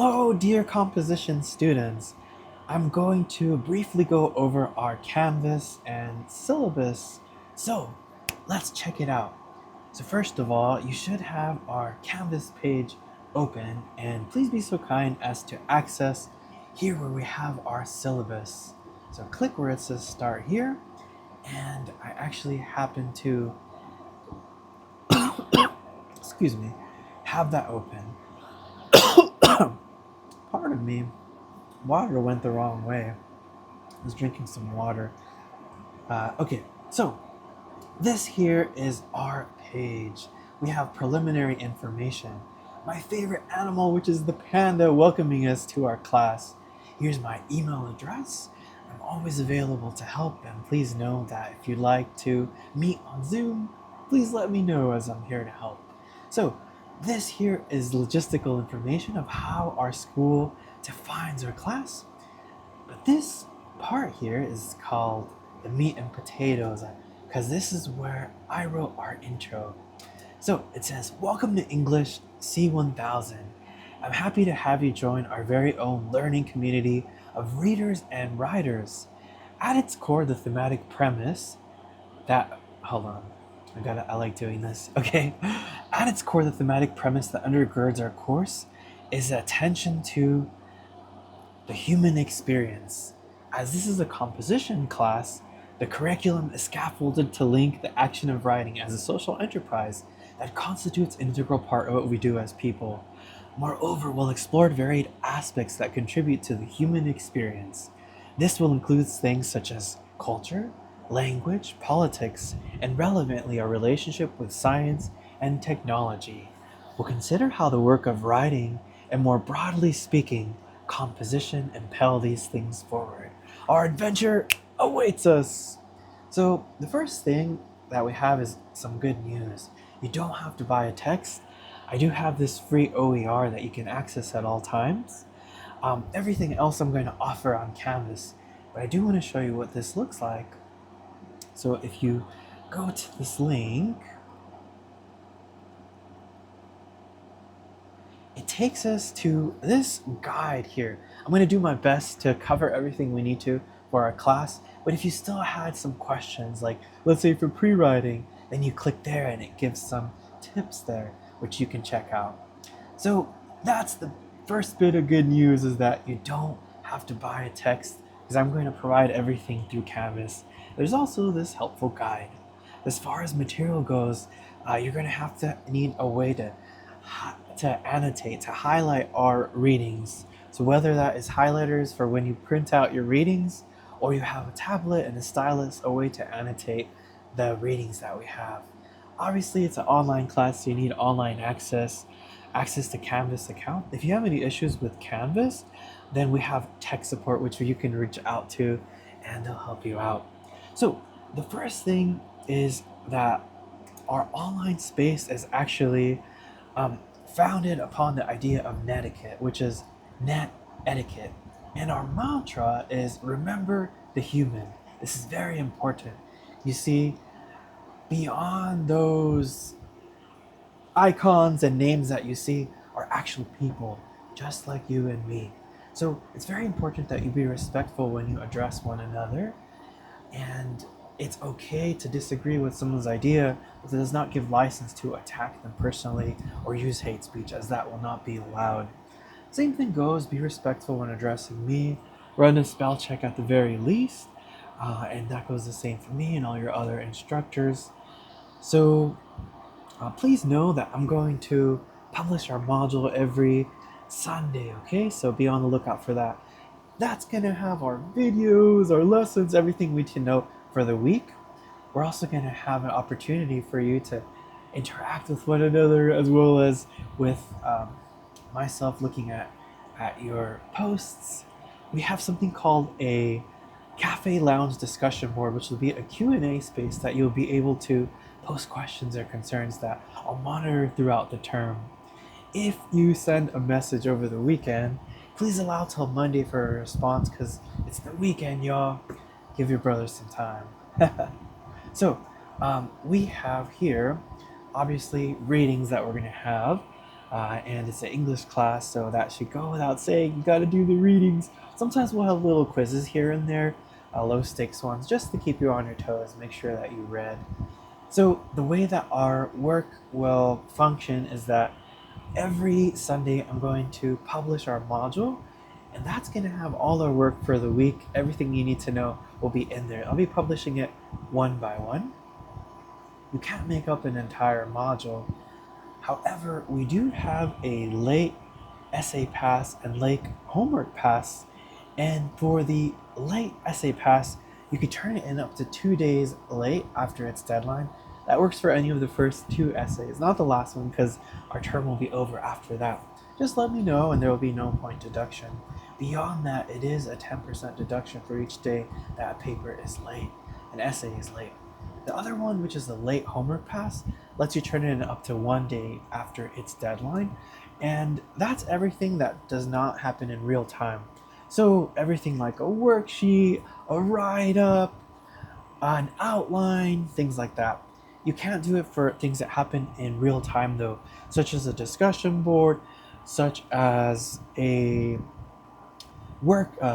Hello, dear composition students. I'm going to briefly go over our Canvas and syllabus. So let's check it out. So first of all, you should have our Canvas page open, and please be so kind as to access here where we have our syllabus. So click where it says start here, and I actually happen to, excuse me, have that open. Pardon me, water went the wrong way. I was drinking some water. Okay, so this here is our page. We have preliminary information. My favorite animal, which is the panda, welcoming us to our class. Here's my email address. I'm always available to help, and please know that if you'd like to meet on Zoom, please let me know as I'm here to help. So this here is logistical information of how our school defines our class. But this part here is called the meat and potatoes, because this is where I wrote our intro. So it says, welcome to English C1000. I'm happy to have you join our very own learning community of readers and writers. At its core, the thematic premise hold on, I like doing this, okay? At its core, the thematic premise that undergirds our course is attention to the human experience. As this is a composition class, the curriculum is scaffolded to link the action of writing as a social enterprise that constitutes an integral part of what we do as people. Moreover, we'll explore varied aspects that contribute to the human experience. This will include things such as culture, language, politics, and relevantly our relationship with science and technology. We'll consider how the work of writing, and more broadly speaking, composition, impel these things forward. Our adventure awaits us. So the first thing that we have is some good news. You don't have to buy a text. I do have this free OER that you can access at all times. Everything else I'm going to offer on Canvas, but I do want to show you what this looks like. So if you go to this link, it takes us to this guide here. I'm going to do my best to cover everything we need to for our class, but if you still had some questions, like let's say for pre-writing, then you click there and it gives some tips there, which you can check out. So that's the first bit of good news, is that you don't have to buy a text, because I'm going to provide everything through Canvas. There's also this helpful guide. As far as material goes, you're going to have to need a way to annotate, to highlight our readings. So whether that is highlighters for when you print out your readings, or you have a tablet and a stylus, a way to annotate the readings that we have. Obviously, it's an online class, so you need online access to Canvas account. If you have any issues with Canvas, then we have tech support, which you can reach out to, and they'll help you out. So the first thing is that our online space is actually founded upon the idea of netiquette, which is net etiquette. And our mantra is remember the human. This is very important. You see, beyond those icons and names that you see are actual people, just like you and me. So it's very important that you be respectful when you address one another, and it's okay to disagree with someone's idea, but it does not give license to attack them personally or use hate speech, as that will not be allowed. Same thing goes, be respectful when addressing me, run a spell check at the very least, and that goes the same for me and all your other instructors. So please know that I'm going to publish our module every Sunday, okay? So be on the lookout for that. That's going to have our videos, our lessons, everything we need to know for the week. We're also going to have an opportunity for you to interact with one another, as well as with myself looking at your posts. We have something called a cafe lounge discussion board, which will be a Q&A space that you'll be able to post questions or concerns that I'll monitor throughout the term. If you send a message over the weekend, please allow till Monday for a response, because it's the weekend, y'all. Give your brother some time. So we have here obviously readings that we're going to have. and it's an English class, so that should go without saying. You got to do the readings. Sometimes we'll have little quizzes here and there, low stakes ones, just to keep you on your toes, make sure that you read. So, the way that our work will function is that every Sunday I'm going to publish our module, and that's going to have all our work for the week. Everything you need to know will be in there. I'll be publishing it one by one. You can't make up an entire module. However, we do have a late essay pass and late homework pass. And for the late essay pass, you could turn it in up to 2 days late after its deadline. That works for any of the first two essays, not the last one, because our term will be over after that. Just let me know and there will be no point deduction. Beyond that, it is a 10% deduction for each day that a paper is late, an essay is late. The other one, which is the late homework pass, lets you turn it in up to 1 day after its deadline. And that's everything that does not happen in real time. So everything like a worksheet, a write-up, an outline, things like that. You can't do it for things that happen in real time though, such as a discussion board, such as a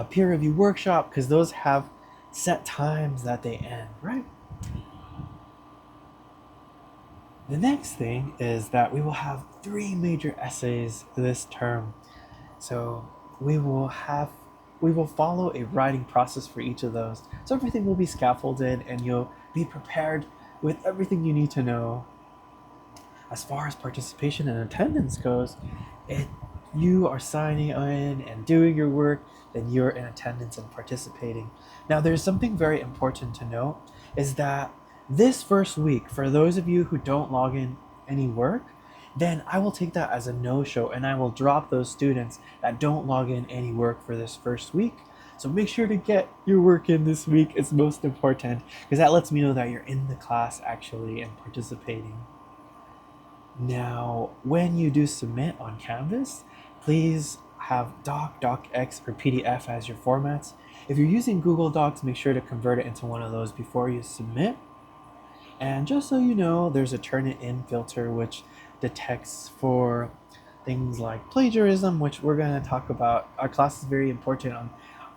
peer review workshop, because those have set times that they end, right? The next thing is that we will have 3 major essays this term. So we will follow a writing process for each of those. So everything will be scaffolded and you'll be prepared with everything you need to know. As far as participation and attendance goes, if you are signing in and doing your work, then you're in attendance and participating. Now there's something very important to note is that this first week, for those of you who don't log in any work, then I will take that as a no-show and I will drop those students that don't log in any work for this first week. So make sure to get your work in this week. It's most important because that lets me know that you're in the class actually and participating. Now, when you do submit on Canvas, please have Doc, DocX, or PDF as your formats. If you're using Google Docs, make sure to convert it into one of those before you submit. And just so you know, there's a Turnitin filter which detects for things like plagiarism, which we're going to talk about. Our class is very important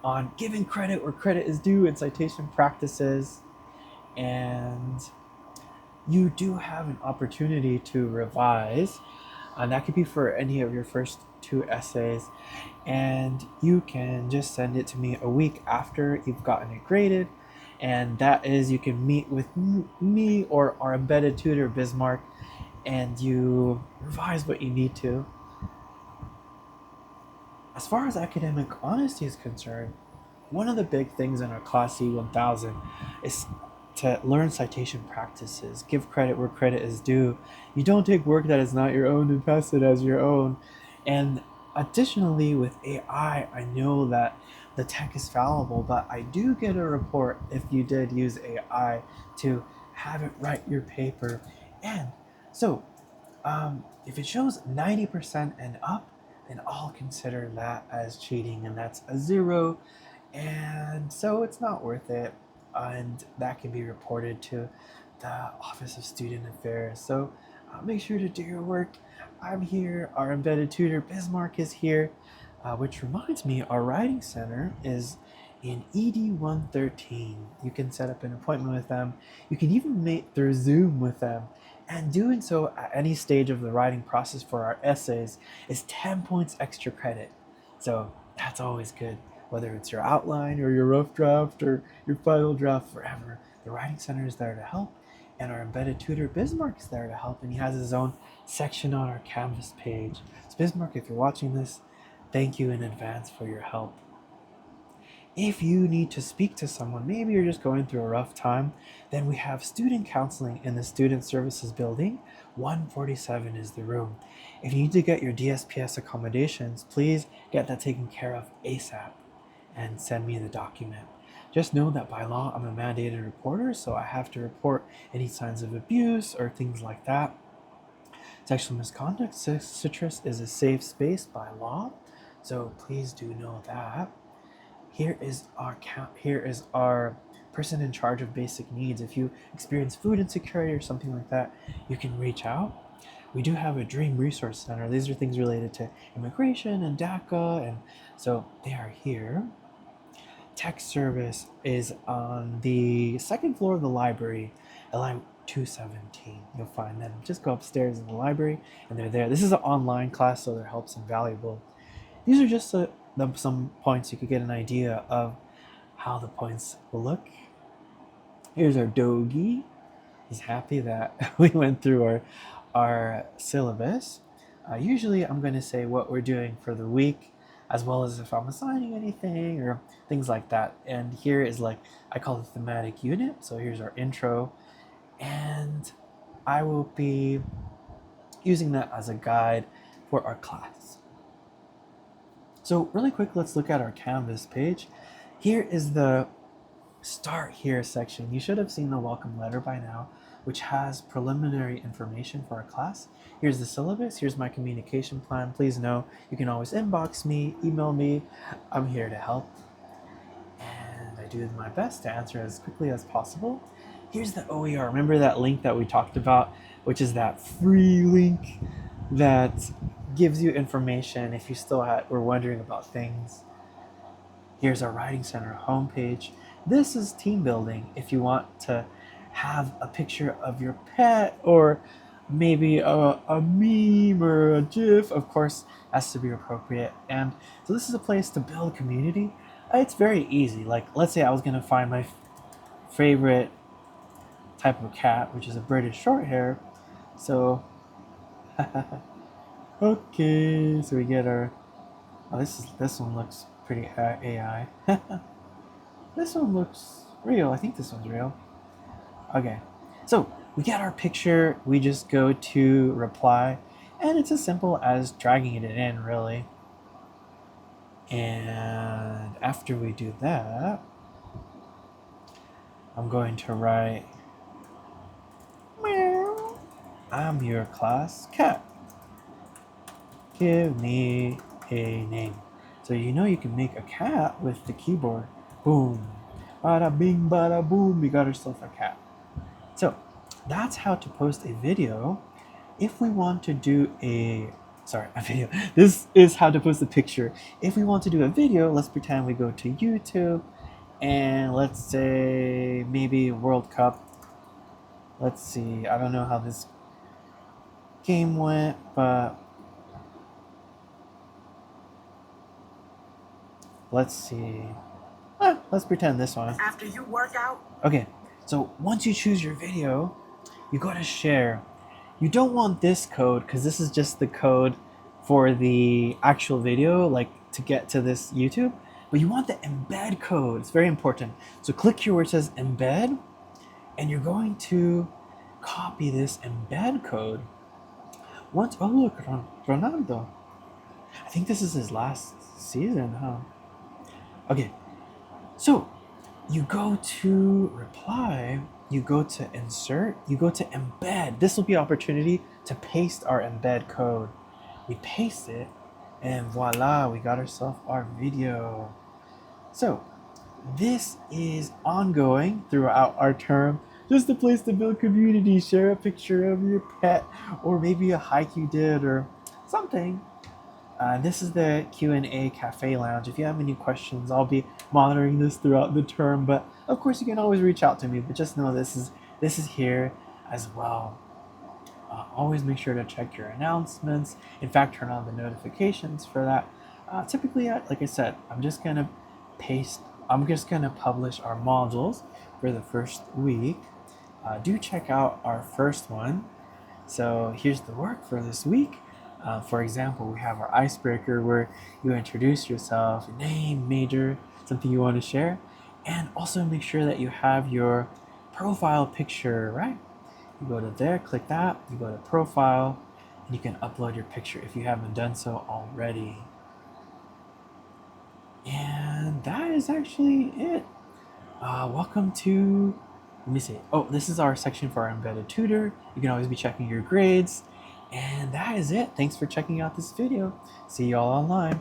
on giving credit where credit is due and citation practices. And you do have an opportunity to revise, and that could be for any of your first 2 essays. And you can just send it to me a week after you've gotten it graded. And that is, you can meet with me or our embedded tutor Bismarck and you revise what you need to. As far as academic honesty is concerned, one of the big things in our class C1000 is to learn citation practices, give credit where credit is due. You don't take work that is not your own and pass it as your own. And additionally, with AI, I know that the tech is fallible, but I do get a report if you did use AI to have it write your paper. And so, if it shows 90% and up, then I'll consider that as cheating, and that's a 0. And so it's not worth it. And that can be reported to the Office of Student Affairs. So make sure to do your work. I'm here. Our embedded tutor Bismarck is here. Which reminds me, our writing center is in ED 113. You can set up an appointment with them. You can even meet through Zoom with them. And doing so at any stage of the writing process for our essays is 10 points extra credit. So that's always good. Whether it's your outline or your rough draft or your final draft, forever, the writing center is there to help. And our embedded tutor Bismarck is there to help. And he has his own section on our Canvas page. So Bismarck, if you're watching this, thank you in advance for your help. If you need to speak to someone, maybe you're just going through a rough time, then we have student counseling in the Student Services Building. 147 is the room. If you need to get your DSPS accommodations, please get that taken care of ASAP and send me the document. Just know that by law, I'm a mandated reporter, so I have to report any signs of abuse or things like that. Sexual misconduct, Citrus is a safe space by law, so please do know that. Here is our person in charge of basic needs. If you experience food insecurity or something like that, you can reach out. we do have a Dream Resource Center. These are things related to immigration and DACA, and so they are here. Tech service is on the second floor of the library, LI 217. You'll find them. Just go upstairs in the library, and they're there. This is an online class, so their help's invaluable. These are just some points you could get an idea of how the points will look. Here's our doggy. He's happy that we went through our syllabus. Usually I'm going to say what we're doing for the week, as well as if I'm assigning anything or things like that. And here is like, I call it thematic unit. So here's our intro, and I will be using that as a guide for our class. So really quick, let's look at our Canvas page. Here is the Start Here section. You should have seen the welcome letter by now, which has preliminary information for our class. Here's the syllabus. Here's my communication plan. Please know you can always inbox me, email me. I'm here to help. And I do my best to answer as quickly as possible. Here's the OER. Remember that link that we talked about, which is that free link that gives you information if you still were wondering about things. Here's our Writing Center homepage. This is team building. If you want to have a picture of your pet, or maybe a meme or a GIF, of course, has to be appropriate. And so this is a place to build community. It's very easy. Like, let's say I was gonna find my favorite type of cat, which is a British Shorthair. So, okay, so we get our. Oh, this one looks pretty AI. This one looks real. I think this one's real. Okay, so we get our picture. We just go to reply, and it's as simple as dragging it in, really. And after we do that, I'm going to write, meow, I'm your class cat. Give me a name. So you know you can make a cat with the keyboard. Boom. Bada bing, bada boom. We got ourselves a cat. So that's how to post a video. If we want to do a video. This is how to post a picture. If we want to do a video, let's pretend we go to YouTube, and let's say maybe World Cup. Let's see. I don't know how this game went, but let's see. Let's pretend this one. After you work out. Okay, so once you choose your video, you go to share. You don't want this code because this is just the code for the actual video, like to get to this YouTube. But you want the embed code. It's very important. So click here where it says embed, and you're going to copy this embed code. Oh look, Ronaldo. I think this is his last season, huh? Okay, so you go to reply, you go to insert, you go to embed. This will be an opportunity to paste our embed code. We paste it, and voila, we got ourselves our video. So this is ongoing throughout our term. Just a place to build community, share a picture of your pet, or maybe a hike you did, or something. This is the Q&A Cafe Lounge. If you have any questions, I'll be monitoring this throughout the term. But of course, you can always reach out to me. But just know this is here as well. Always make sure to check your announcements. In fact, turn on the notifications for that. Typically, like I said, I'm just gonna publish our modules for the first week. Do check out our first one. So here's the work for this week. For example, we have our icebreaker where you introduce yourself, your name, major, something you want to share, and also make sure that you have your profile picture, right? You go to there, click that, you go to profile, and you can upload your picture if you haven't done so already. And that is actually it. Welcome to, let me see. Oh, this is our section for our embedded tutor. You can always be checking your grades. And that is it. Thanks for checking out this video. See you all online.